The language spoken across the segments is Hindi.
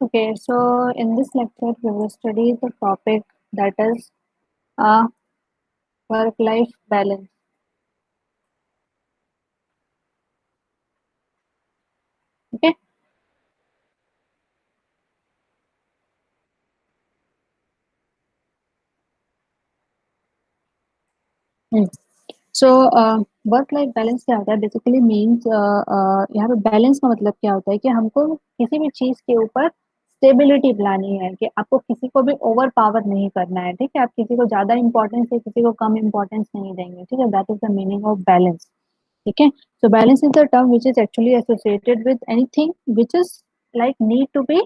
Okay, so in this lecture, we will study the topic that is uh, work-life balance. Okay. Hmm. So work life balance क्या होता है बेसिकली मीन्स यहाँ पे बैलेंस का मतलब क्या होता है कि हमको किसी भी चीज के ऊपर स्टेबिलिटी लानी है कि आपको किसी को भी ओवर पावर नहीं करना है। ठीक है, आप किसी को ज्यादा इंपॉर्टेंस या किसी को कम इंपॉर्टेंस नहीं देंगे। ठीक है, that is the meaning of balance. ठीक है, so balance is the term which is actually associated with anything which is like need to be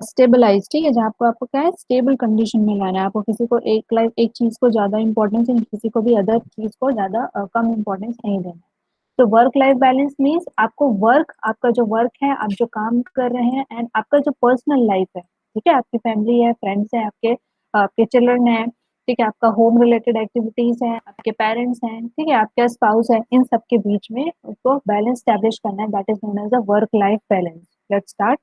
stabilize. ठीक है, जहाँ आपको आपको क्या है स्टेबल कंडीशन में लाना है। आपको किसी को एक चीज को ज्यादा इंपॉर्टेंस एंड किसी को भी अदर चीज को ज्यादा कम इंपॉर्टेंस नहीं देना। तो वर्क लाइफ बैलेंस मीन्स आपको वर्क, आपका जो वर्क है, आप जो काम कर रहे हैं, एंड आपका जो पर्सनल लाइफ है। ठीक है, आपकी फैमिली है, फ्रेंड्स है, आपके आपके चिल्ड्रन है। ठीक है, आपका होम रिलेटेड एक्टिविटीज है, आपके पेरेंट्स हैं, ठीक है, आपका स्पाउस है, इन सब के बीच में उसको बैलेंस स्टैब्लिश करना है। That is known as the work life balance. Let's start.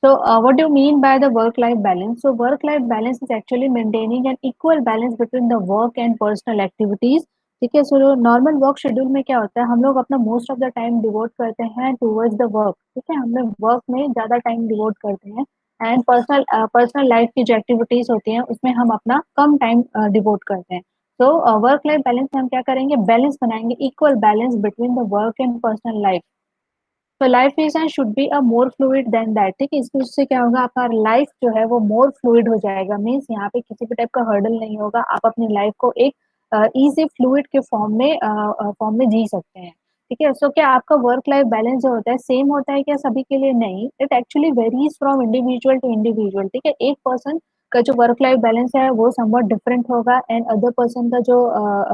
So, what do you mean by the work-life balance? So, work-life balance is actually maintaining an equal balance between the work and personal activities. ठीक है, सो नॉर्मल वर्क शेड्यूल में क्या होता है, हम लोग अपना most of the time devote करते हैं टूवर्ड्स द वर्क। ठीक है, हम लोग वर्क में ज्यादा टाइम डिवोट करते हैं एंड पर्सनल लाइफ की जो एक्टिविटीज होती हैं उसमें हम अपना कम टाइम डिवोट करते हैं। तो वर्क लाइफ बैलेंस में हम क्या करेंगे, बैलेंस बनाएंगे, equal balance between the work and personal life. तो life is and should be a more fluid than that. ठीक है, इससे क्या होगा, आपका लाइफ जो है वो मोर फ्लूइड हो जाएगा। मीन्स यहाँ पे किसी भी टाइप का हर्डल नहीं होगा। आप अपनी लाइफ को एक इजी फ्लूइड के फॉर्म में जी सकते हैं। ठीक है, सो क्या आपका वर्क लाइफ बैलेंस जो होता है सेम होता है क्या सभी के लिए? नहीं, it actually varies from individual to individual. ठीक है, एक पर्सन का जो वर्क लाइफ बैलेंस है वो समवट डिफरेंट होगा एंड अदर पर्सन का जो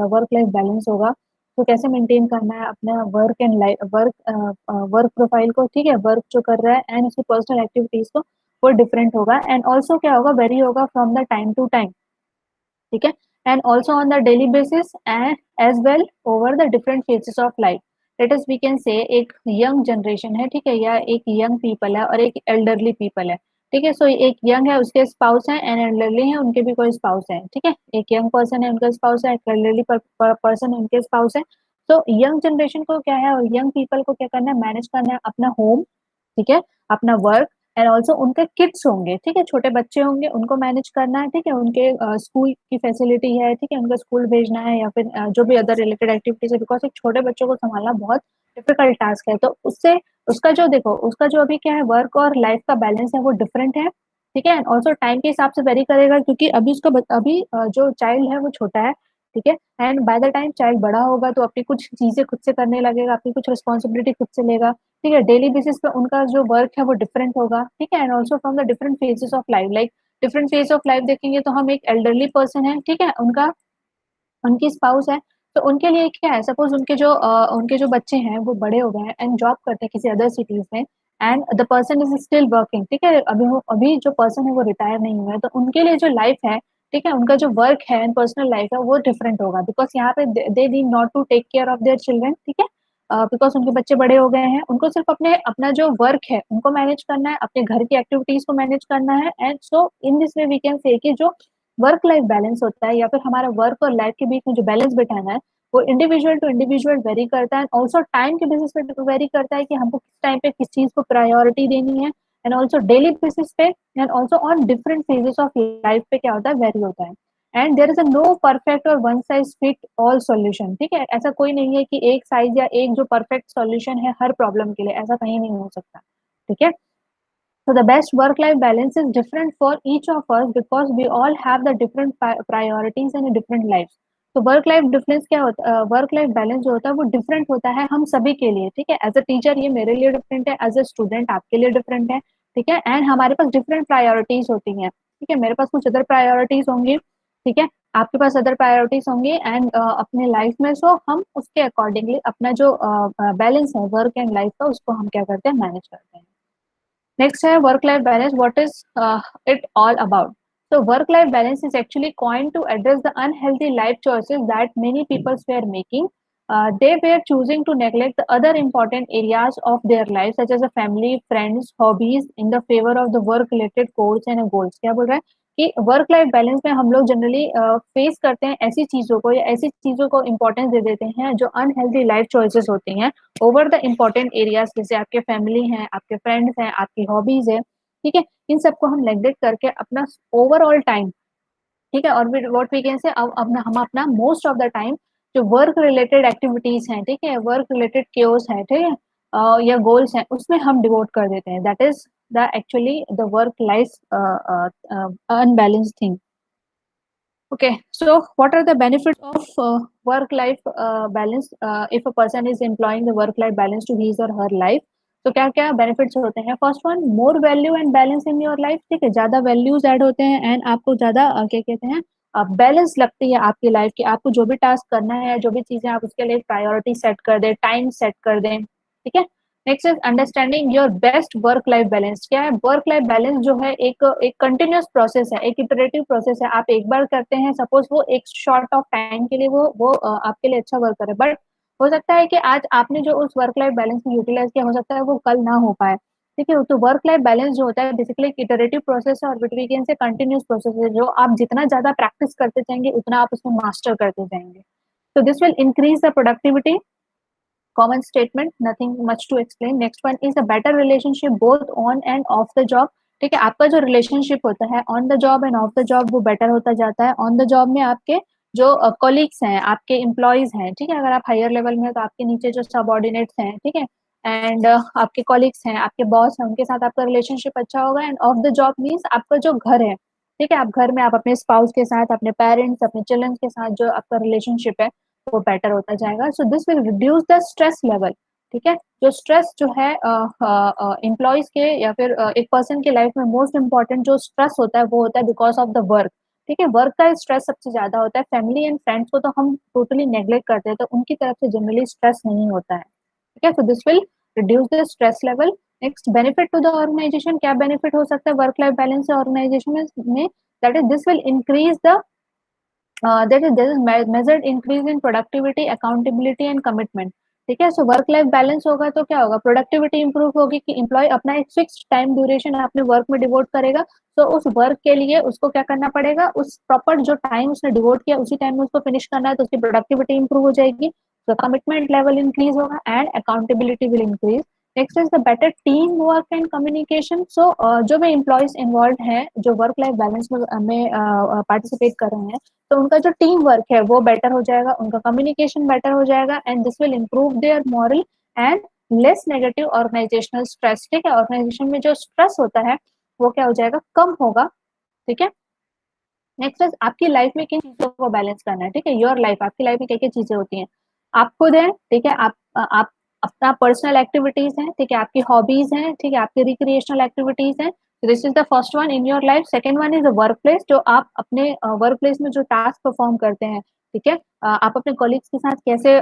वर्क लाइफ बैलेंस होगा तो कैसे मेंटेन करना है अपना work and life work profile को। ठीक है, वर्क जो कर रहा है एंड उसकी पर्सनल एक्टिविटीज को, वो डिफरेंट होगा एंड ऑल्सो क्या होगा, वेरी होगा from the time to time. ठीक है, and also on the daily basis and as well over the different phases of life. Let us we can say एक यंग जनरेशन है, ठीक है, या एक यंग पीपल है और एक एल्डरली पीपल है। ठीक है, सो एक यंग है उसके स्पाउस हैं एंड एल्डरली है उनके भी कोई स्पाउस है। ठीक है, एक यंग पर्सन है उनका स्पाउस है, एक एल्डरली पर्सन है उनके स्पाउस है। तो यंग जनरेशन को क्या है और यंग पीपल को क्या करना है, मैनेज करना है अपना होम। ठीक है, अपना वर्क एंड ऑल्सो उनके किड्स होंगे। ठीक है, छोटे बच्चे होंगे उनको मैनेज करना है। ठीक है, उनके स्कूल की फैसिलिटी है। ठीक है, उनको स्कूल भेजना है या फिर जो भी अदर रिलेटेड एक्टिविटीज है। बिकॉज एक छोटे बच्चों को संभालना बहुत डिफिकल्ट टास्क है। तो उससे उसका जो देखो, उसका जो अभी क्या है वर्क और लाइफ का बैलेंस है वो डिफरेंट है। ठीक है, एंड ऑल्सो टाइम के हिसाब से वेरी करेगा क्योंकि अभी उसका अभी जो चाइल्ड है वो छोटा है। ठीक है, and by the time child बड़ा होगा तो अपनी कुछ चीजें खुद से करने लगेगा, अपनी कुछ रिस्पॉन्सिबिलिटी खुद से लेगा। ठीक है, डेली बेसिस पे उनका जो वर्क है वो डिफरेंट होगा। ठीक है, and also from the different phases of life. Like different phase of life देखेंगे तो हम एक एल्डरली पर्सन है, ठीक है, उनका उनकी स्पाउस है। तो उनके लिए क्या है, सपोज उनके जो बच्चे हैं वो बड़े हो गए हैं एंड जॉब करते हैं किसी अदर सिटीज में and the person is still working. ठीक है, अभी जो पर्सन है वो रिटायर नहीं हुआ है तो उनके लिए जो लाइफ है, ठीक है, उनका जो वर्क है एंड पर्सनल लाइफ है वो डिफरेंट होगा। बिकॉज यहाँ पे they need not to take care of their children. ठीक है, बिकॉज उनके बच्चे बड़े हो गए हैं, उनको सिर्फ अपना जो वर्क है उनको मैनेज करना है, अपने घर की एक्टिविटीज को मैनेज करना है। And so in this way we can say कि जो वर्क लाइफ बैलेंस होता है या फिर हमारा वर्क और लाइफ के बीच में जो बैलेंस बिठाना है वो इंडिविजुअल टू इंडिविजुअल वेरी करता है। ऑल्सो टाइम के बेसिस पे वेरी करता है कि हमको किस टाइम पे किस चीज को प्रायोरिटी देनी है एंड ऑल्सो डेली बेसिस पे and also on different phases of life पे क्या होता है, वेरी होता है। And there is a no perfect or one size fit all solution. ठीक है, ऐसा कोई नहीं है कि एक साइज या एक जो परफेक्ट सॉल्यूशन है हर प्रॉब्लम के लिए, ऐसा कहीं नहीं हो सकता। ठीक है, so the best work-life balance is different for each of us because we all have the different priorities and a different lives. तो वर्क लाइफ डिफरेंस क्या होता है, वर्क लाइफ बैलेंस जो होता है वो डिफरेंट होता है हम सभी के लिए। ठीक है, एज अ टीचर ये मेरे लिए डिफरेंट है, एज अ स्टूडेंट आपके लिए डिफरेंट है। ठीक है, एंड हमारे पास डिफरेंट प्रायोरिटीज होती हैं। ठीक है, मेरे पास कुछ अदर प्रायोरिटीज होंगी। ठीक है, आपके पास अदर प्रायोरिटीज होंगी एंड अपने लाइफ में सो हम उसके अकॉर्डिंगली अपना जो बैलेंस है वर्क एंड लाइफ का उसको हम क्या करते हैं, मैनेज करते हैं। Next है work life balance. What is it all about? So work life balance is actually coined to address the unhealthy life choices that many people were making. they were choosing to neglect the other important areas of their life such as a family, friends, hobbies in the favor of the work related goals and goals. क्या बोल रहा है कि वर्क लाइफ बैलेंस में हम लोग जनरली फेस करते हैं ऐसी चीजों को या ऐसी चीजों को इम्पोर्टेंस दे देते हैं जो अनहेल्दी लाइफ चॉइसेस होती हैं ओवर द इम्पोर्टेंट एरियाज, जैसे आपके फैमिली हैं, आपके फ्रेंड्स हैं, आपकी हॉबीज है, ठीक है। इन सबको हम नेग्लेक्ट करके अपना ओवरऑल टाइम, ठीक है, और व्हाट वी कैन से अपना हम अपना मोस्ट ऑफ द टाइम जो वर्क रिलेटेड एक्टिविटीज हैं, ठीक है, वर्क रिलेटेड क्योर्स हैं, ठीक है, या गोल्स हैं, उसमें हम डिवोट कर देते हैं। That is the actually the work life unbalanced thing. Okay, so what are the benefits of work-life balance if a person is employing the work-life balance to his or her life? तो क्या क्या बेनिफिट्स होते हैं? First one, more value and balance in your life, ठीक है, ज्यादा वैल्यूज ऐड होते हैं एंड आपको ज्यादा क्या कहते हैं बैलेंस लगती है आपकी लाइफ की। आपको जो भी टास्क करना है, जो भी चीजें, आप उसके लिए प्रायोरिटी सेट कर दें, टाइम सेट कर दें, ठीक है। Next is understanding your best work life balance. क्या है वर्क लाइफ बैलेंस? जो है एक एक कंटिन्यूअस प्रोसेस है, एक इटरेटिव प्रोसेस है। आप एक बार करते हैं, सपोज वो एक शॉर्ट ऑफ टाइम के लिए वो आपके लिए अच्छा वर्क करे, बट हो सकता है कि आज आपने जो उस वर्क लाइफ बैलेंस में यूटिलाइज किया, हो सकता है वो कल ना हो पाए, ठीक है। तो वर्क लाइफ बैलेंस जो होता है बेसिकली एक इटरेटिव प्रोसेस है और वीकेंड से कंटिन्यूअस प्रोसेस है, जो आप जितना ज्यादा प्रैक्टिस करते जाएंगे उतना आप उसमें मास्टर करते जाएंगे। तो this will increase the productivity. Common statement, nothing much to explain. Next one is a better relationship both on and off the job. ठीक है, आपका जो रिलेशनशिप होता है on the job end of the job वो बेटर होता जाता है। ऑन द जॉब में आपके जो कॉलीग्स हैं, आपके एम्प्लॉयज हैं, ठीक है, अगर आप हायर लेवल में हैं तो आपके नीचे जो सबऑर्डिनेट्स हैं, ठीक है, एंड आपके कॉलीग्स हैं, आपके बॉस हैं, उनके साथ आपका रिलेशनशिप अच्छा होगा। End of the job means आपका जो घर है, ठीक है, आप घर में आप अपने स्पाउस के साथ, अपने पेरेंट्स, अपने चिल्ड्रन के साथ जो आपका रिलेशनशिप है वो बेटर होता जाएगा। सो this will reduce the stress level, ठीक है। जो स्ट्रेस जो है एम्प्लॉयज के या फिर एक पर्सन के लाइफ में मोस्ट इंपॉर्टेंट जो स्ट्रेस होता है वो होता है बिकॉज ऑफ द वर्क, ठीक है। वर्क का स्ट्रेस सबसे ज्यादा होता है। फैमिली एंड फ्रेंड्स को तो हम टोटली नेग्लेक्ट करते हैं, तो उनकी तरफ से जनरली स्ट्रेस नहीं होता है, ठीक है। So this will reduce the stress level. Next, benefit to the organization. क्या बेनिफिट हो सकता है वर्क लाइफ बैलेंस से ऑर्गेनाइजेशन में? That is this will increase the there is measured increase in productivity, accountability and commitment, ठीक है। सो वर्क लाइफ बैलेंस होगा तो क्या होगा? प्रोडक्टिविटी इंप्रूव होगी कि एम्प्लॉय अपना एक फिक्स्ड टाइम ड्यूरेशन अपने वर्क में डिवोट करेगा। तो उस वर्क के लिए उसको क्या करना पड़ेगा? उस प्रॉपर जो टाइम उसने डिवोट किया उसी टाइम में उसको फिनिश करना है, तो उसकी प्रोडक्टिविटी इंप्रूव हो जाएगी, तो कमिटमेंट लेवल इंक्रीज होगा and accountability will increase. Next is the better team work and communication. So जो भी एम्प्लॉयज इन्वॉल्व हैं जो वर्क लाइफ बैलेंस में पार्टिसिपेट कर रहे हैं, तो उनका जो टीम वर्क है वो बेटर हो जाएगा, उनका कम्युनिकेशन बेटर हो जाएगा and this will improve their morale and less negative organizational stress, ठीक है। ऑर्गेनाइजेशन में जो स्ट्रेस होता है वो क्या हो जाएगा? कम होगा, ठीक है। नेक्स्ट इज आपकी लाइफ में किन चीजों को बैलेंस करना है, ठीक है। योर लाइफ, आपकी लाइफ में क्या क्या चीजें होती हैं? आप खुद हैं, ठीक है, आप अपना पर्सनल एक्टिविटीज हैं, ठीक है, आपकी हॉबीज हैं, ठीक है, आपकी रिक्रिएशनल एक्टिविटीज हैं। This is the first one in your life. Second one is the work place, जो आप अपने वर्क प्लेस में जो टास्क परफॉर्म करते हैं, ठीक है, आप अपने कॉलीग्स के साथ कैसे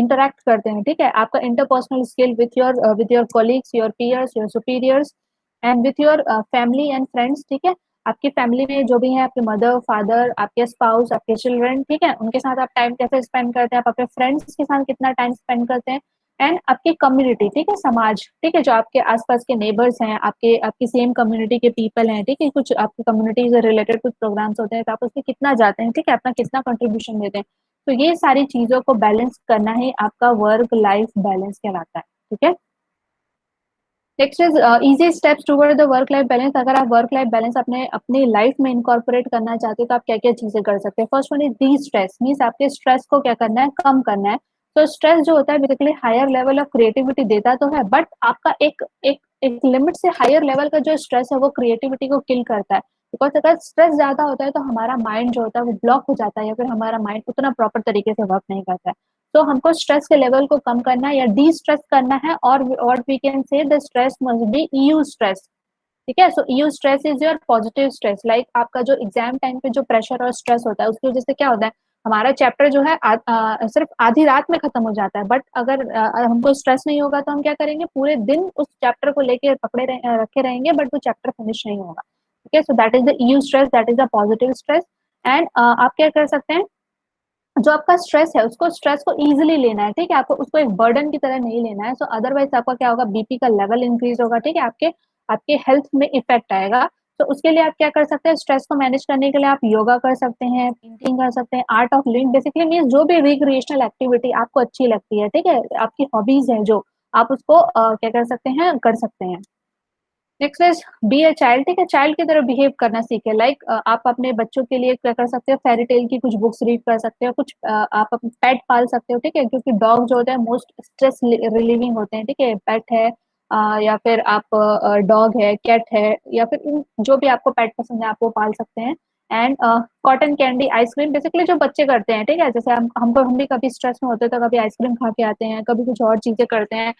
इंटरेक्ट करते हैं, ठीक है, आपका interpersonal skill with your colleagues, your peers, your superiors and with your family and friends, ठीक है। आपकी फैमिली में जो भी है, आपके मदर फादर, आपके स्पाउस, आपके चिल्ड्रन, ठीक है, उनके साथ आप टाइम कैसे स्पेंड करते हैं, आप अपने फ्रेंड्स के साथ कितना टाइम स्पेंड करते हैं, एंड आपकी कम्युनिटी, ठीक है, समाज, ठीक है, जो आपके आसपास के नेबर्स हैं, आपकी सेम कम्युनिटी के पीपल हैं, ठीक है, कुछ आपकी कम्युनिटी से रिलेटेड कुछ प्रोग्राम्स होते हैं तो आप उसमें कितना जाते हैं, ठीक है, अपना कितना कंट्रीब्यूशन देते हैं। तो ये सारी चीजों को बैलेंस करना ही आपका वर्क लाइफ बैलेंस कहलाता है, ठीक है। Next is easy steps toward the work life balance. अगर आप वर्क लाइफ बैलेंस अपने अपनी लाइफ में इनकॉर्पोरेट करना चाहते हैं तो आप क्या क्या चीजें कर सकते हैं? First one is D stress, means आपके स्ट्रेस को क्या करना है? कम करना है। तो स्ट्रेस जो होता है basically higher level of creativity देता तो है, बट आपका एक लिमिट से हायर लेवल का जो स्ट्रेस है वो क्रिएटिविटी को किल करता है। बिकॉज अगर स्ट्रेस ज्यादा होता है तो हमारा माइंड जो होता है वो ब्लॉक हो जाता है या फिर हमारा माइंड उतना प्रॉपर तरीके से वर्क नहीं करता है। तो हमको स्ट्रेस के लेवल को कम करना है या डी स्ट्रेस करना है, और what we can say the stress must be eustress, ठीक है। So eustress is your positive stress. Like आपका जो एग्जाम टाइम पे जो प्रेशर और स्ट्रेस होता है उसकी वजह से क्या होता है? हमारा चैप्टर जो है सिर्फ आधी रात में खत्म हो जाता है, बट अगर हमको स्ट्रेस नहीं होगा तो हम क्या करेंगे? पूरे दिन उस चैप्टर को लेके रखे रहेंगे, बट वो चैप्टर फिनिश नहीं होगा, ठीक है। So that is the EU stress, that is the positive stress. And आप क्या कर सकते हैं? जो आपका स्ट्रेस है उसको स्ट्रेस को ईजिली लेना है, ठीक है, आपको उसको एक बर्डन की तरह नहीं लेना है। सो अदरवाइज आपका क्या होगा, बीपी का लेवल इंक्रीज होगा, ठीक है, आपके आपके हेल्थ में इफेक्ट आएगा। तो उसके लिए आप क्या कर सकते हैं, स्ट्रेस को मैनेज करने के लिए आप योगा कर सकते हैं, पेंटिंग कर सकते हैं, art of living basically means जो भी रिक्रिएशनल एक्टिविटी आपको अच्छी लगती है, ठीक है, आपकी हॉबीज है जो, आप उसको क्या कर सकते हैं, कर सकते हैं। Next is be a child, ठीक है, चाइल्ड की तरह बिहेव करना सीखे। लाइक आप अपने बच्चों के लिए क्या कर सकते हो, फेरी टेल की कुछ बुक्स रीड कर सकते हो, कुछ आप अपने पेट पाल सकते हो, ठीक है, क्योंकि डॉग जो होते हैं मोस्ट स्ट्रेस रिलीविंग होते हैं, ठीक है, पेट है या फिर आप डॉग है, कैट है, या फिर जो भी आपको पेट पसंद है आप वो पाल सकते हैं। And cotton candy, ice cream, basically जो बच्चे करते हैं, ठीक है, जैसे हम भी कभी स्ट्रेस में होते हैं तो कभी आइसक्रीम खा के आते हैं, कभी कुछ और चीजें करते हैं,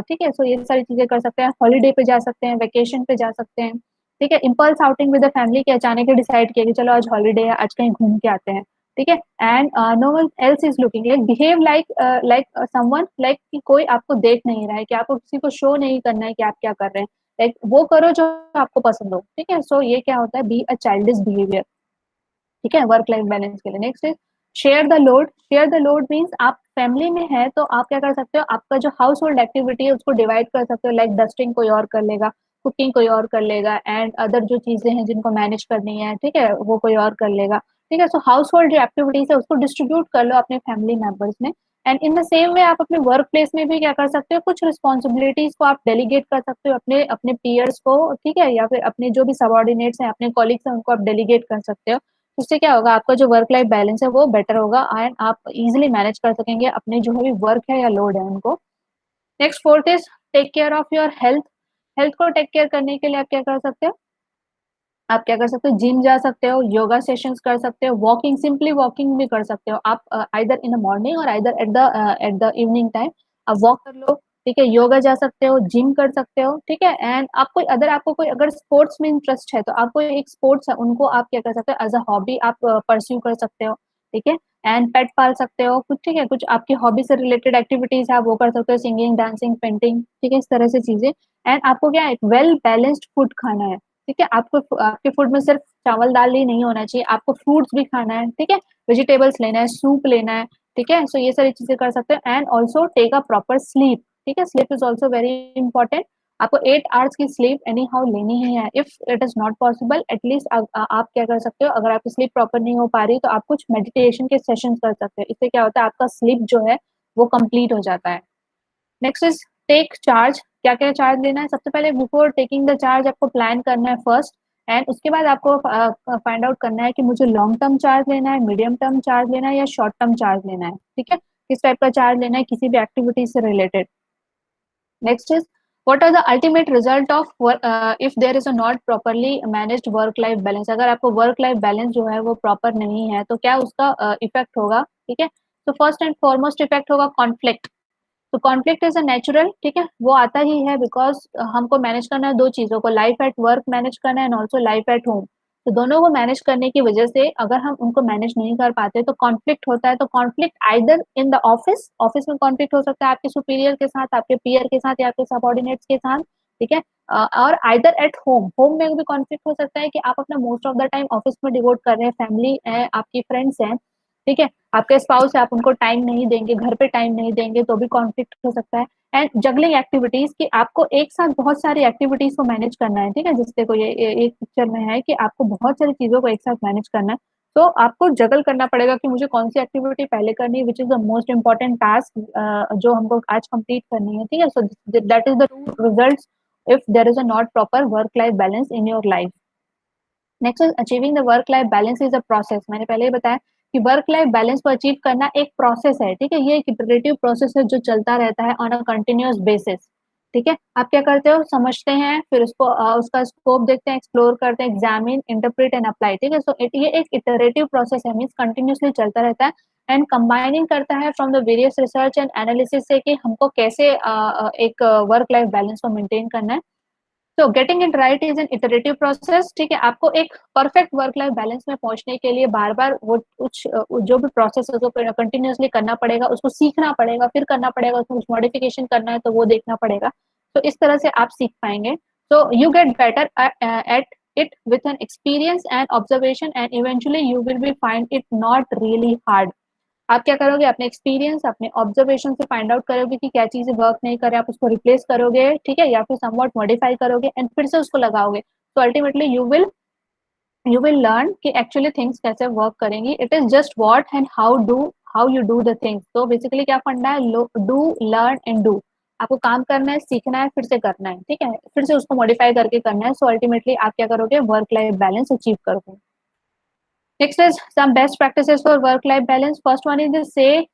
ठीक है, सो ये सारी चीजें कर सकते हैं, हॉलीडे पे जा सकते हैं, वेकेशन पे जा सकते हैं, ठीक है, impulse outing with the family के अचानक ही डिसाइड किया कि चलो आज हॉलीडे है, आज कहीं घूम के आते हैं, ठीक है। And no one else is looking, like behave like like someone, like कि कोई आपको देख नहीं रहा है, कि आपको किसी को शो नहीं करना है कि आप क्या कर रहे हैं, लाइक वो करो जो आपको पसंद हो, ठीक है। सो ये क्या होता है, बी अ चाइल्डिश बिहेवियर, ठीक है, वर्क लाइफ बैलेंस के लिए। Next is share the load, share the load means आप फैमिली में है तो आप क्या कर सकते हो, आपका जो हाउस होल्ड एक्टिविटी है उसको डिवाइड कर सकते हो, लाइक डस्टिंग कोई और कर लेगा, कुकिंग कोई और कर लेगा, एंड अदर जो चीजें हैं जिनको मैनेज करनी है, ठीक है, वो कोई और कर लेगा, ठीक है। सो हाउस होल्ड जो एक्टिविटीज है उसको डिस्ट्रीब्यूट कर लो अपने फैमिली मेंबर्स में। And in the same way आप अपने वर्क प्लेस में भी क्या कर सकते हो, कुछ रिस्पॉन्सिबिलिटीज को आप डेलीगेट कर सकते हो अपने अपने पीयर्स को, ठीक है, या फिर अपने जो भी सबॉर्डिनेट्स हैं, अपने कॉलिग्स हैं, उनको आप डेलीगेट कर सकते हो। उससे क्या होगा, आपका जो वर्क लाइफ बैलेंस है वो बेटर होगा, एंड आप इजिली मैनेज कर सकेंगे अपने जो भी वर्क है या लोड है उनको। Next fourth is take care of your health, health को टेक केयर करने के लिए आप क्या कर सकते हो, आप क्या कर सकते हो, जिम जा सकते हो, योगा सेशंस कर सकते हो, वॉकिंग, सिंपली वॉकिंग भी कर सकते हो आप, आइदर इन द मॉर्निंग और either at the evening time आप वॉक कर लो, ठीक है, योगा जा सकते हो, जिम कर सकते हो, ठीक है। एंड आपको अगर आपको कोई अगर स्पोर्ट्स में इंटरेस्ट है तो आपको एक स्पोर्ट्स है उनको आप क्या कर सकते हो, एज अ हॉबी आप परस्यू कर सकते हो, ठीक है। एंड पेट पाल सकते हो कुछ, ठीक है, कुछ आपकी हॉबी से रिलेटेड एक्टिविटीज है आप वो कर सकते हो, सिंगिंग, डांसिंग, पेंटिंग, ठीक है, इस तरह से चीजें। एंड आपको क्या है, वेल बैलेंस्ड फूड खाना है, ठीक है, आपको आपके फूड में सिर्फ चावल दाल ही नहीं होना चाहिए, आपको फ्रूट्स भी खाना है, ठीक है, वेजिटेबल्स लेना है, सूप लेना है, ठीक है। सो ये सारी चीजें कर सकते हैं। And also take a proper sleep, ठीक है, sleep is also very important. आपको 8 आवर्स की स्लीप एनी हाउ लेनी ही है, if it is not possible at least आप क्या कर सकते हो, अगर आपकी स्लीप प्रॉपर नहीं हो पा रही तो आप कुछ मेडिटेशन के सेशन कर सकते हो, इससे क्या होता है, आपका स्लीप जो है वो कंप्लीट हो जाता है। नेक्स्ट इज टेक चार्ज, क्या क्या चार्ज लेना है, सबसे पहले बिफोर टेकिंग द चार्ज आपको प्लान करना है फर्स्ट, एंड उसके बाद आपको फाइंड आउट करना है कि मुझे लॉन्ग टर्म चार्ज लेना है, मीडियम टर्म चार्ज लेना है या शॉर्ट टर्म चार्ज लेना है, ठीक है, किस टाइप का चार्ज लेना है किसी भी एक्टिविटी से related. Next is what are the ultimate result of if there is a not properly managed work life balance, अगर आपको वर्क लाइफ बैलेंस जो है वो प्रॉपर नहीं है तो क्या उसका इफेक्ट होगा, ठीक है। तो फर्स्ट एंड फॉरमोस्ट इफेक्ट होगा कॉन्फ्लिक्ट। तो कॉन्फ्लिक्ट इज अ नेचुरल, ठीक है, वो आता ही है बिकॉज हमको मैनेज करना है दो चीजों को, लाइफ एट वर्क मैनेज करना है and also life at home. तो दोनों को मैनेज करने की वजह से अगर हम उनको मैनेज नहीं कर पाते तो कॉन्फ्लिक्ट होता है। तो conflict either in the office, office में कॉन्फ्लिक्ट हो सकता है आपके सुपीरियर के साथ, आपके पीयर के साथ या आपके सबॉर्डिनेट्स के साथ, ठीक है। और आइदर एट होम, होम में भी कॉन्फ्लिक्ट हो सकता है कि आप अपना most of the time office में डिवोट कर रहे हैं, फैमिली है, आपकी फ्रेंड्स हैं, ठीक है, आपके स्पाउस है, आप उनको टाइम नहीं देंगे, घर पे टाइम नहीं देंगे तो भी कॉन्फ्लिक्ट हो सकता है। एंड जगलिंग एक्टिविटीज कि आपको एक साथ बहुत सारी एक्टिविटीज को मैनेज करना है, ठीक है, जिससे को ये एक पिक्चर में है कि आपको बहुत सारी चीजों को एक साथ मैनेज करना है। तो आपको जगल करना पड़ेगा कि मुझे कौन सी एक्टिविटी पहले करनी है, which is the most important task जो हमको आज कंप्लीट करनी है, ठीक है। So that is the result if there is a not proper work life balance in your life. Next is achieving the work life balance is a process, मैंने पहले ही बताया कि वर्क लाइफ बैलेंस को अचीव करना एक प्रोसेस है, ठीक है, ये एक इटरेटिव प्रोसेस है जो चलता रहता है ऑन अ कंटिन्यूअस बेसिस, ठीक है। आप क्या करते हो, समझते हैं, फिर उसको उसका स्कोप देखते हैं, एक्सप्लोर करते हैं, एग्जामिन, इंटरप्रेट एंड अप्लाई, ठीक है। सो ये एक इटरेटिव प्रोसेस है, मीन्स कंटिन्यूअसली चलता रहता है एंड कंबाइनिंग करता है from the various research and analysis से कि हमको कैसे एक वर्क लाइफ बैलेंस को मेंटेन करना है। तो getting it right is an iterative process, ठीक है, आपको एक परफेक्ट वर्क लाइफ बैलेंस में पहुंचने के लिए बार बार वो कुछ जो भी प्रोसेस है उसको कंटिन्यूअसली करना पड़ेगा, उसको सीखना पड़ेगा, फिर करना पड़ेगा, उसमें कुछ मॉडिफिकेशन करना है तो वो देखना पड़ेगा। तो इस तरह से आप सीख पाएंगे। तो you get better at it with an experience and observation and eventually you will be find it not really hard. आप क्या करोगे, अपने एक्सपीरियंस, अपने ऑब्जर्वेशन से फाइंड आउट करोगे कि क्या चीजें वर्क नहीं कर रहे, आप उसको रिप्लेस करोगे, ठीक है, या फिर समवॉट मॉडिफाई करोगे एंड फिर से उसको लगाओगे। तो अल्टीमेटली यू विल लर्न कि एक्चुअली थिंग्स कैसे वर्क करेंगी। It is just what and how you do the things. तो बेसिकली क्या फंडा है, डू लर्न एंड डू। आपको काम करना है, सीखना है, फिर से करना है, ठीक है, फिर से उसको मॉडिफाई करके करना है। सो अल्टीमेटली आप क्या करोगे, वर्क लाइफ बैलेंस अचीव करोगे। Next is some best practices for work life balance. First one is the say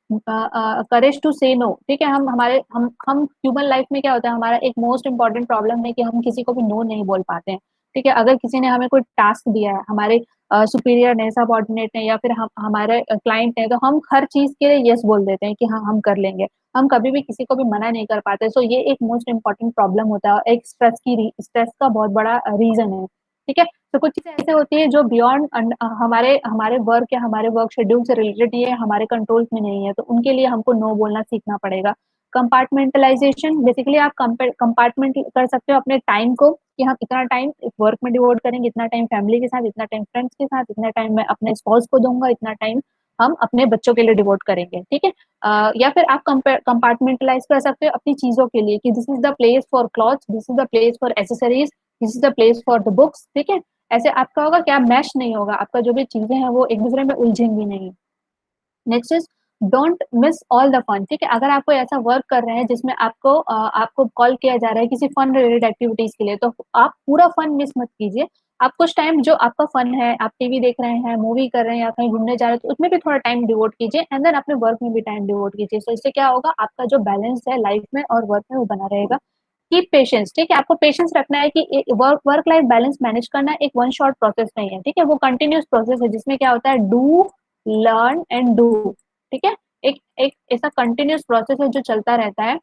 courage to say no। ठीक है, हम ह्यूमन लाइफ में क्या होता है, हमारा एक मोस्ट इंपॉर्टेंट प्रॉब्लम है कि हम किसी को भी नो नहीं बोल पाते हैं। ठीक है, अगर किसी ने हमें कोई टास्क दिया है, हमारे सुपीरियर ने, सबऑर्डिनेट ने, या फिर हम हमारे क्लाइंट ने, तो हम हर चीज के लिए यस बोल देते हैं कि हाँ हम कर लेंगे। हम कभी भी किसी को भी मना नहीं कर पाते। सो ये एक मोस्ट इंपॉर्टेंट प्रॉब्लम होता है, एक स्ट्रेस का बहुत बड़ा रीजन है। ठीक है, तो कुछ चीजें ऐसे होती है जो बियॉन्ड हमारे हमारे वर्क या हमारे वर्क शेड्यूल से रिलेटेड, ये हमारे कंट्रोल में नहीं है, तो उनके लिए हमको नो बोलना सीखना पड़ेगा। कंपार्टमेंटलाइजेशन, बेसिकली आप कंपार्टमेंट कर सकते हो अपने टाइम को, कि हम इतना टाइम वर्क में डिवोट करेंगे, इतना टाइम फैमिली के साथ, इतना टाइम फ्रेंड्स के साथ, इतना टाइम मैं अपने स्पाउस को दूंगा, इतना टाइम हम अपने बच्चों के लिए डिवोट करेंगे। ठीक है, या फिर आप कंपार्टमेंटलाइज कर सकते हो अपनी चीजों के लिए, कि this is the place for clothes, this is the place for accessories, this is the place for the books. ठीक है, ऐसे आपका होगा क्या, मैश नहीं होगा, आपका जो भी चीजें हैं वो एक दूसरे में उलझेंगी नहीं। Next is don't miss all the fun. ठीक है, अगर आप कोई ऐसा वर्क कर रहे हैं जिसमें आपको कॉल किया जा रहा है किसी फन रिलेटेड एक्टिविटीज के लिए, तो आप पूरा फन मिस मत कीजिए। आप कुछ टाइम जो आपका फन है, आप टीवी देख रहे हैं, मूवी कर रहे हैं, या कहीं घूमने जा रहे हैं, तो उसमें भी थोड़ा टाइम डिवोट कीजिए, एंड देन अपने वर्क में भी टाइम डिवोट कीजिए। तो इससे क्या होगा, आपका जो बैलेंस है लाइफ में और वर्क में वो बना रहेगा। Keep patience. ठीक है, आपको पेशेंस रखना है कि वर्क लाइफ बैलेंस मैनेज करना एक वन शॉट प्रोसेस नहीं है। ठीक है, वो कंटिन्यूस प्रोसेस है जिसमें क्या होता है, डू लर्न एंड डू। ठीक है, एक एक ऐसा कंटिन्यूस प्रोसेस है जो चलता रहता है।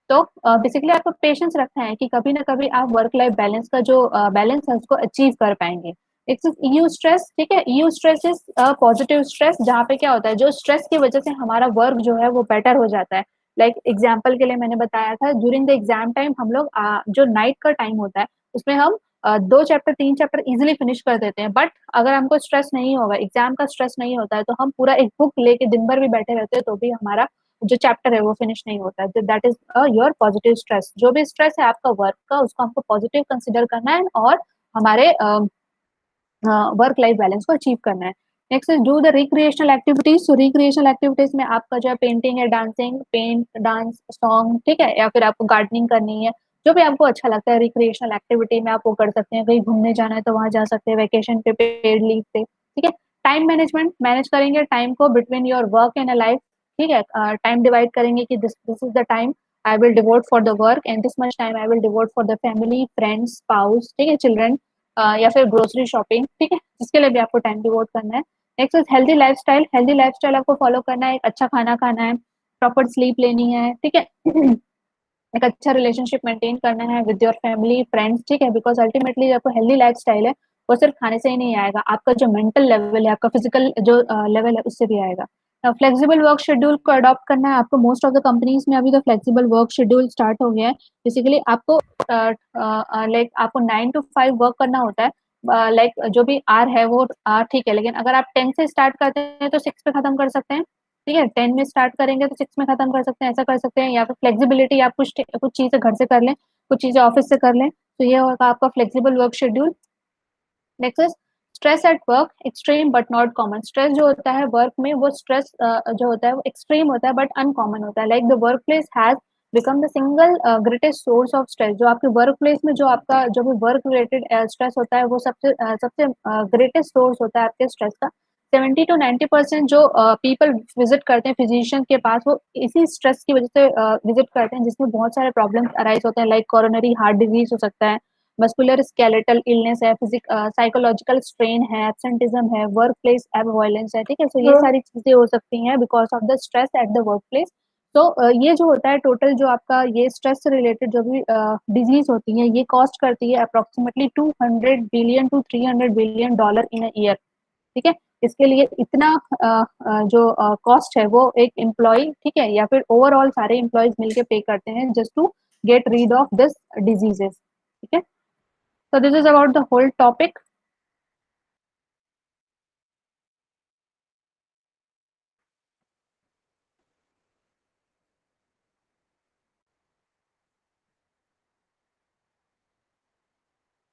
तो बेसिकली आपको पेशेंस रखना है कि कभी ना कभी आप वर्क लाइफ बैलेंस का जो बैलेंस है उसको अचीव कर पाएंगे। एक ईयू स्ट्रेस। ठीक है, EU stress is positive stress, जहाँ पे क्या होता है, जो स्ट्रेस की वजह से हमारा वर्क जो है वो बेटर हो जाता है। लाइक एग्जाम्पल के लिए मैंने बताया था, ड्यूरिंग द एग्जाम टाइम हम लोग जो नाइट का टाइम होता है उसमें हम 2 चैप्टर 3 चैप्टर इजिली फिनिश कर देते हैं। बट अगर हमको स्ट्रेस नहीं होगा, एग्जाम का स्ट्रेस नहीं होता है, तो हम पूरा एक बुक लेके दिन भर भी बैठे रहते हैं तो भी हमारा जो चैप्टर है वो फिनिश नहीं होता है। That is your positive stress. जो भी स्ट्रेस है आपका वर्क का, उसको हमको पॉजिटिव कंसिडर करना है और हमारे वर्क लाइफ बैलेंस को अचीव करना है। Next is do the recreational activities. तो रिक्रिएशनल एक्टिविटीज में आपका जो है पेंटिंग है, डांसिंग, पेंट, डांस, सॉन्ग, ठीक है, या फिर आपको गार्डनिंग करनी है, जो भी आपको अच्छा लगता है रिक्रिएशनल एक्टिविटी में आप वो कर सकते हैं। कहीं घूमने जाना है तो वहां जा सकते हैं, वेकेशन पे पेड लीव पे। ठीक है, टाइम मैनेजमेंट, मैनेज करेंगे टाइम को between your work and a life. ठीक है, टाइम डिवाइड करेंगे कि this this is the time I will devote for the work and this much time I will devote for the family, friends, spouse, ठीक है, चिल्ड्रन, या फिर ग्रोसरी शॉपिंग। ठीक है, जिसके लिए भी आपको टाइम डिवोट करना है। Next is healthy lifestyle. Healthy lifestyle आपको फॉलो करना है, एक अच्छा खाना खाना है, प्रॉपर स्लीप लेनी है, ठीक है, एक अच्छा रिलेशनशिप मेंटेन करना है विद योर फैमिली, फ्रेंड्स। ठीक है, बिकॉज अल्टीमेटली जो आपको हेल्दी लाइफस्टाइल है वो सिर्फ खाने से ही नहीं आएगा, आपका जो मेंटल लेवल है, आपका फिजिकल जो लेवल है उससे भी आएगा। फ्लेक्सिबल वर्क शेड्यूल को अडॉप्ट करना है आपको। मोस्ट ऑफ द कंपनीज में अभी तो फ्लेक्सिबल वर्क शेड्यूल स्टार्ट हो गया है। बेसिकली आपको लाइक आपको 9 to 5 वर्क करना होता है। लाइक जो भी आर है वो आर, ठीक है, लेकिन अगर आप 10 से स्टार्ट करते हैं तो 6 पे खत्म कर सकते हैं। ठीक है, 10 में स्टार्ट करेंगे तो 6 में खत्म कर सकते हैं, ऐसा कर सकते हैं। या फिर फ्लेक्सिबिलिटी, आप कुछ कुछ चीजें घर से कर लें, कुछ चीजें ऑफिस से कर लें, तो ये होगा आपका flexible work schedule. Next is stress at work, extreme but not common. Stress जो होता है वर्क में, वो स्ट्रेस जो होता है वो एक्सट्रीम होता है बट अनकॉमन होता है। Like the work place has become the single greatest source of stress. जो आपके वर्क प्लेस में जो आपका जो भी वर्क रिलेटेड स्ट्रेस होता है वो सबसे ग्रेटेस्ट सोर्स होता है आपके स्ट्रेस का। 70 to 90% जो पीपल विजिट करते हैं फिजिशियन के पास, वो इसी स्ट्रेस की वजह से विजिट करते हैं, जिसमें बहुत सारे प्रॉब्लम्स अराइज होते हैं। लाइक कोरोनरी हार्ट डिजीज हो सकता है, मस्कुलर स्केलेटल इलनेस है, साइकोलॉजिकल स्ट्रेन है, एब्सेंटिज्म है, वर्क प्लेस वायलेंस है। ठीक है, सो ये सारी चीजें हो सकती हैं because of the stress at the work place. तो ये जो होता है टोटल, जो आपका ये स्ट्रेस से रिलेटेड जो भी डिजीज होती है, ये कॉस्ट करती है approximately 200 billion to 300 billion in year. ठीक है, इसके लिए इतना जो कॉस्ट है वो एक एम्प्लॉय, ठीक है, या फिर ओवरऑल सारे एम्प्लॉयज मिलके पे करते हैं just to get rid of this diseases. ठीक है, so this is about the whole topic.